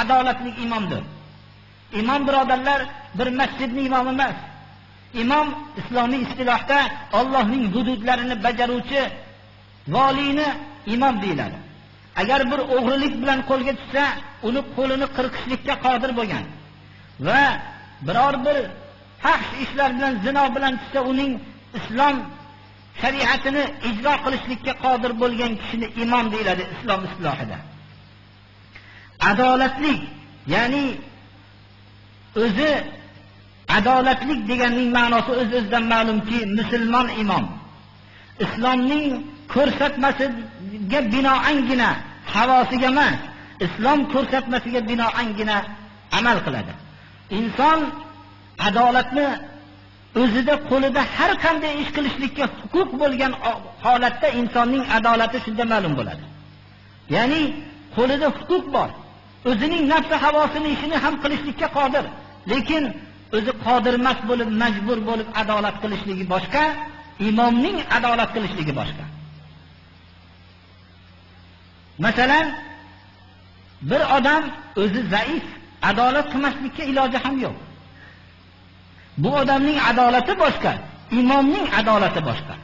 adolatli imomdir. Imom birodarlar bir masjidning imomi emas. Imom islomiy istilohda Allohning hududlarini bajaruvchi valini imom deyiladi. Agar bir o'g'rilik bilan qo'lga tushsa, uni qo'lini qirqishlikka qodir bo'lgan va biror bir fahsh ishlar bilan, zino bilan tushsa, uning islom shariatini ijro qilishlikka qodir bo'lgan kishini imom deyiladi islom istilohida. Adolatlik, ya'ni o'zi adolatlik deganning ma'nosi o'z-o'zidan ma'lumki, musulmon imom islomning ko'rsatmasiga binoangina, havosiga emas, islom ko'rsatmasiga binoangina amal qiladi. Inson adolatni o'zida, qo'lida har qanday ish qilishlikka huquq bo'lgan holatda insonning adolati shunda ma'lum bo'ladi. Ya'ni qo'lida huquq bor. O'zining nafsi havosini ishini ham qilishlikka qodir. Lekin o'zi qodir emas bo'lib, majbur bo'lib adolat qilishligi boshqa, imomning adolat qilishligi boshqa. Masalan, bir odam o'zi zaif, adolat qilmaslikka iloji ham yo'q. Bu odamning adolati boshqa, imomning adolati boshqa.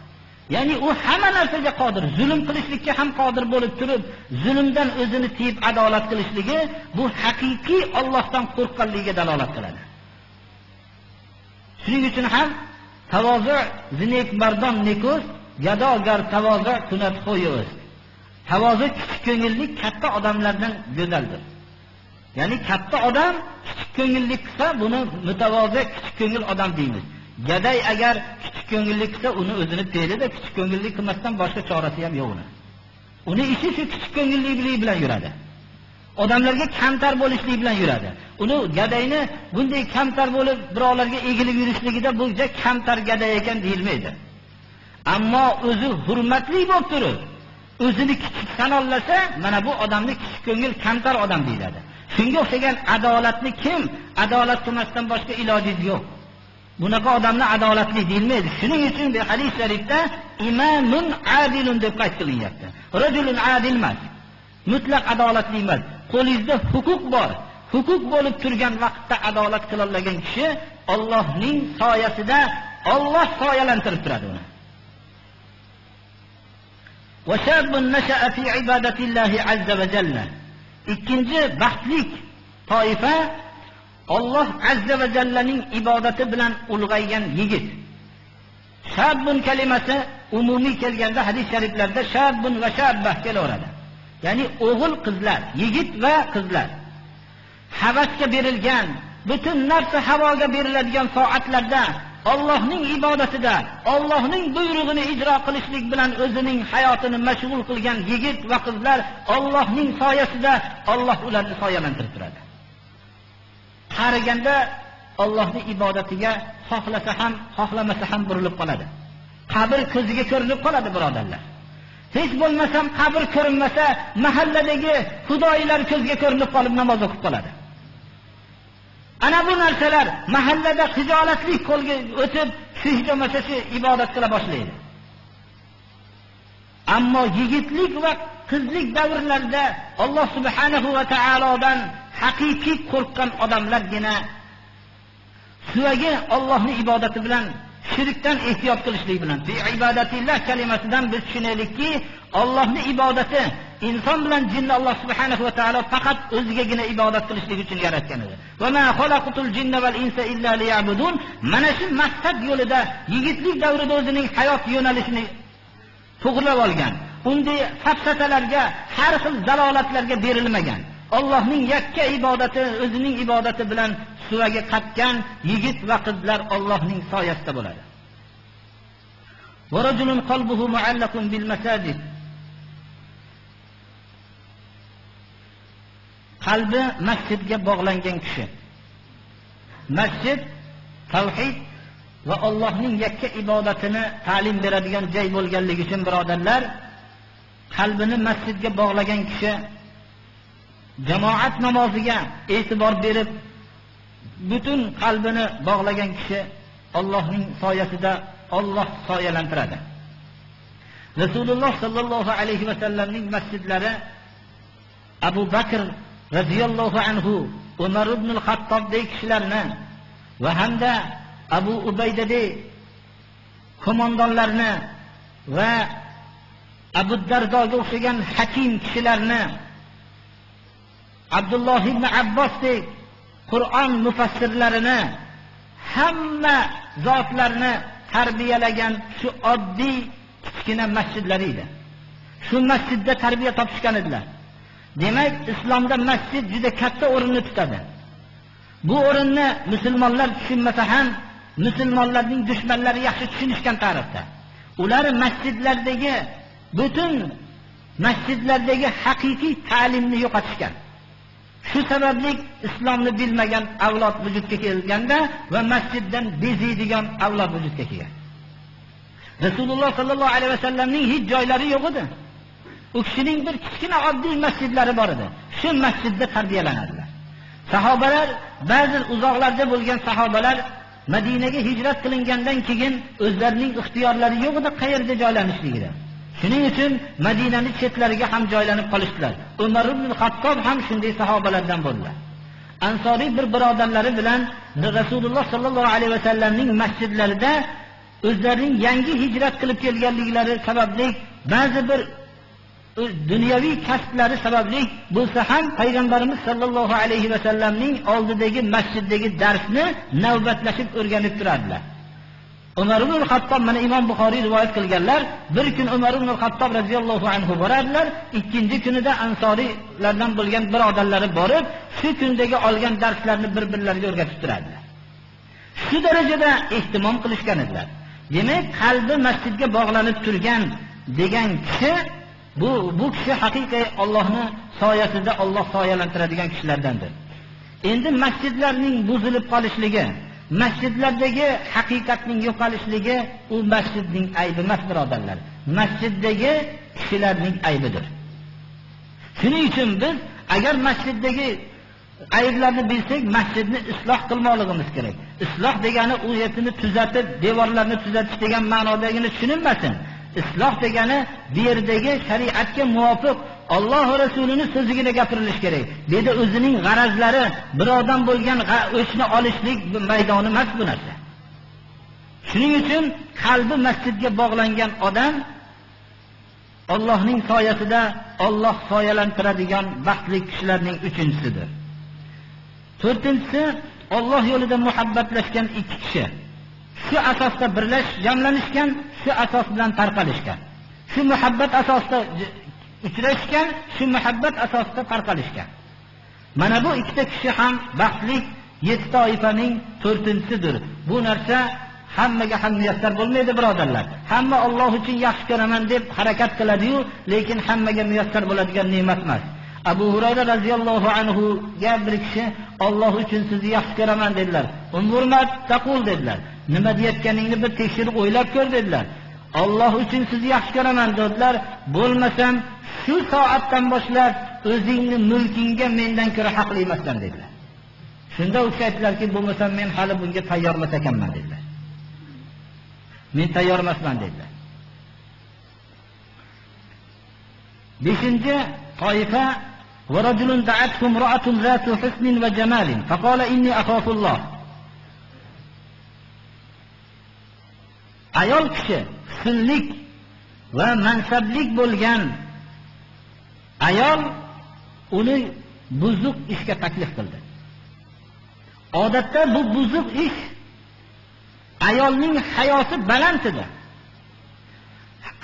Ya'ni u hamma narsaga qodir, zulm qilishlikka ham qodir bo'lib turib, zulmdan o'zini tiyib adolat qilishligi bu haqiqiy Allohdan qo'rqqanligiga dalolat qiladi. Shuning uchun ham tavozu zinek mardon neko'z, gadogar tavozu kunat qo'yo'z. Tavozu kichik ko'ngillik katta odamlardan go'zaldir. Ya'ni katta odam kichik ko'ngillik qilsa, buni mutavozi kichik ko'ngil odam deymiz. Gaday agar kichik ko'ngillik qilsa, uni o'zini pelida, kichik ko'ngillik qilmasdan boshqa chorasi ham yo'q uni. Uni ishi shu kichik ko'ngillik bilan yuradi. Odamlarga kamtar bo'lishlik bilan yuradi. Uni gadayni bunday kamtar bo'lib birovlarga egilib yurishligida bu kamtar gaday ekan deyilmaydi. Ammo o'zi hurmatli bo'lib turib, o'zini kichik sanollasa, mana bu odamni kichik ko'ngil, kamtar odam deyiladi. Shunga o'xshagan adolatni kim adolat qilmasdan boshqa iloji yo'q. Bunaqa odamni adolatli deyilmaydi. Shuning uchun bu hadis sharifda imamun adilun deb qayd qilinyapti. Rajulun adil emas, mutlaq adolatli emas. Qo'lingizda huquq bor. Huquq bo'lib turgan vaqtda adolat qilolgan kishi Allohning soyasida, Alloh soyalantirib turadi uni. Wa shabun nasha'a fi ibadatillahi azza va jalla. Ikkinchi baxtlik toifa Alloh azza va jallaning ibodati bilan ulg'aygan yigit. Shabun kalimasi umumiy kelganda hadis shariflarda shabun va shabbah kelaveradi. Ya'ni o'g'il qizlar, yigit va qizlar. Havasga berilgan, butun narsa havoga beriladigan soatlarda Allohning ibodatida, Allohning buyrug'ini ijro qilishlik bilan o'zining hayotini mashg'ul qilgan yigit va qizlar Allohning soyasida, Alloh ularni soyalantirib turadi. Qariganda Allohning ibodatiga xohlasa ham, xohlamasa ham burilib qoladi. Qabr ko'ziga ko'rinib qoladi, birodarlar. Hech bo'lmasam qabr ko'rinmasa, mahalladagi xudoylar ko'zga ko'rinib qolib namoz o'qib qoladi. Ana bu narsalar mahallada xijolatli qo'lga o'tib, shu bo'lmasa shu ibodat qila boshlaydi. Ammo yigitlik va qizlik davrlarida Alloh subhanahu va taolodan haqiqiy qo'rqqan odamlargina suvaga Allohning ibodati bilan shirkdan ehtiyot qilishlik bilan fi ibodatillah kalimasidan biz tushunaylikki, Allohning ibodati inson bilan jinni Alloh subhanahu va taolo faqat o'zigagina ibodat qilishlik uchun yaratgan edi. Va ma xalaqtul jinna val insa illa liya'budun. Mana shu maqsad yo'lida yigitlik davrida o'zining hayot yo'nalishini to'g'rilab olgan. Unday safsatalarga, har xil zalolatlarga berilmagan. Allohning yakka ibodati, o'zining ibodati bilan suvaga qatgan yigit va qizlar Allohning soyasida bo'ladi. Va rajulun qalbuhu mu'allaqun bil masajid. Qalbi masjidga bog'langan kishi. Masjid tavhid va Allohning yakka ibodatini ta'lim beradigan joy bo'lganligi uchun birodarlar, qalbini masjidga bog'lagan kishi jamoat namoziga e'tibor berib, butun qalbini bog'lagan kishi Allohning soyasida Alloh soyalantiradi. Rasululloh sallallohu alayhi va sallamning masjidlari Abu Bakr radhiyallohu anhu, Umar ibn al-Xattobdek kishilarni va hamda Abu Ubaydadek qo'mondonlarni va Abu Dardoga o'xshagan hakim kishilarni, Abdulloh ibn Abbosdek Qur'on mufassirlarini, hamma zotlarni tarbiyalagan shu oddiy kichkina masjidlar edi. Shu masjidda tarbiya topishgan edilar. Demak, islomda masjid juda katta o'rinni tutadi. Bu o'rinni musulmonlar tushunmasa ham, musulmonlarning dushmanlari yaxshi tushunishgan tarixda. Ular masjidlardagi butun masjidlardagi haqiqiy ta'limni yo'qotishgan. Shu sababli islomni bilmagan avlod vujudga kelganda va masjiddan beziydigan avlod vujudga kelgan. Rasululloh sallallohu alayhi vasallamning hech joylari yo'q edi. U kishining bir kichkina oddiy masjidlari bor edi. Shu masjidda tarbiyalanadilar. Sahobalar, ba'zi uzoqlarda bo'lgan sahobalar Madinaga hijrat qilingandan keyin o'zlarining ixtiyorlari yo'q edi qayerda joylanishligida. Shuning uchun Madinaning chetlariga ham joylanib qolishdilar. Umar ibn al-Xattob ham shunday sahobalardan bo'ldilar. Ansoriy bir birodarlari bilan Rasululloh sallallohu alayhi vasallamning masjidlarida o'zlarining yangi hijrat qilib kelganliklari sababli ba'zi bir dunyoviy kasblari sababli bo'lsa ham payg'ambarimiz sallallohu alayhi vasallamning oldidagi masjiddagi darsni navbatlashib o'rganib turadilar. Umar ibn al-Xattob, mana Imom Buxoriy rivoyat qilganlar, bir kun Umar ibn al-Xattob radhiyallohu anhu boradilar, ikkinchi kunida ansorilardan bo'lgan birodarlari borib, shu kundagi olgan darslarni bir-birlariga o'rgatib turadilar. Shu darajada ehtimom qilishgan edilar. Demak, qalbi masjidga bog'lanib turgan degan kishi bu kishi haqiqiy Allohning soyasida Alloh soyalantiradigan kishilardandir. Endi masjidlarning buzilib qolishligi, masjidlardagi haqiqatning yo'qolishligi u masjidning aybi emas, birodarlar. Masjiddagi kishilarning aybidir. Shuning uchun biz agar masjiddagi ayblarni bilsak, masjidni isloh qilmoqligimiz kerak. Isloh degani u yerni tuzatib, devorlarni tuzatish degan ma'nodagini tushunilmasin. Isloh degani bu yerdagi shariatga muvofiq Alloh va Rasulining so'zigina gapirilish kerak. Bu yerda o'zining g'arazlari, birodan bo'lgan o'chni olishlik maydoni emas bu narsa. Shuning uchun qalbi masjidga bog'langan odam Allohning soyasida Alloh soyalantiradigan baxtli kishilarning uchinchisidir. To'rtinchisi, Alloh yo'lida muhabbatlashgan ikki kishi. Shu asosda jamlanishgan, shu asos bilan tarqalishgan. Shu muhabbat asosida uchrashgan, shu muhabbat asosida tarqalishgan. Mana bu ikkita kishi ham baxtli 7 toifaning to'rtinchisidir. Bu narsa hammaga ham muyassar bo'lmaydi, birodarlar. Hamma Alloh uchun yaxshi ko'raman deb harakat qiladi-yu, lekin hammaga muyassar bo'ladigan ne'mat emas. Abu Hurayra radhiyallohu anhu ga bir kishi Alloh uchun sizni yaxshi ko'raman dedilar. Umurmat taqul dedilar. Nima deyotganingni bir tekshirib o'ylab ko'r dedilar. Alloh uchun sizni yaxshi ko'raman dedilar. Bo'lmasam shu soatdan boshlab o'zingni mulkingga mendan ko'ra haqli emassan dedilar. Shunda u kishi aytdilarki, bo'lmasam men hali bunga tayyor emas ekanman dedilar. Men tayyor emasman dedilar. 5-chi toifa ورجل دعته امرأة ذات حسن وجمال فقال إني أخاف الله. Ayol kishi husnlik va mansablik bo'lgan ayol uni buzuq ishga taklif qildi. Odatda bu buzuq ish ayolning hayosi baland edi.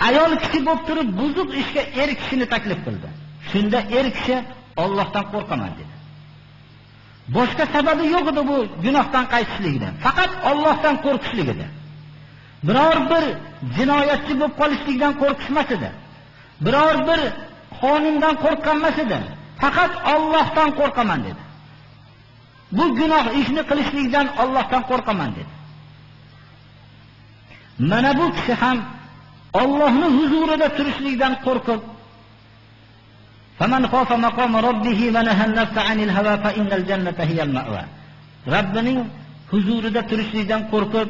Ayol kishi bo'lib turib buzuq ishga kishini taklif qildi. Shunda kishi Allohdan qo'rqaman dedi. Boshqa sababi yo'q edi bu gunohdan qaytishligidan. Faqat Allohdan qo'rqishligida. Biror bir jinoyatchi bo'lib qolishlikdan qo'rqishmas edi. Biror bir qonundan qo'rqmas edi. Faqat Allohdan qo'rqaman dedi. Bu gunoh ishni qilishlikdan Allohdan qo'rqaman dedi. Mana bu kishi ham Allohning huzurida turishlikdan qo'rqib فمن خاف مقام ربه ونهى النفس عن الهوى فإن الجنة هي المأوى. Rabbining huzurida turishlikdan qo'rqib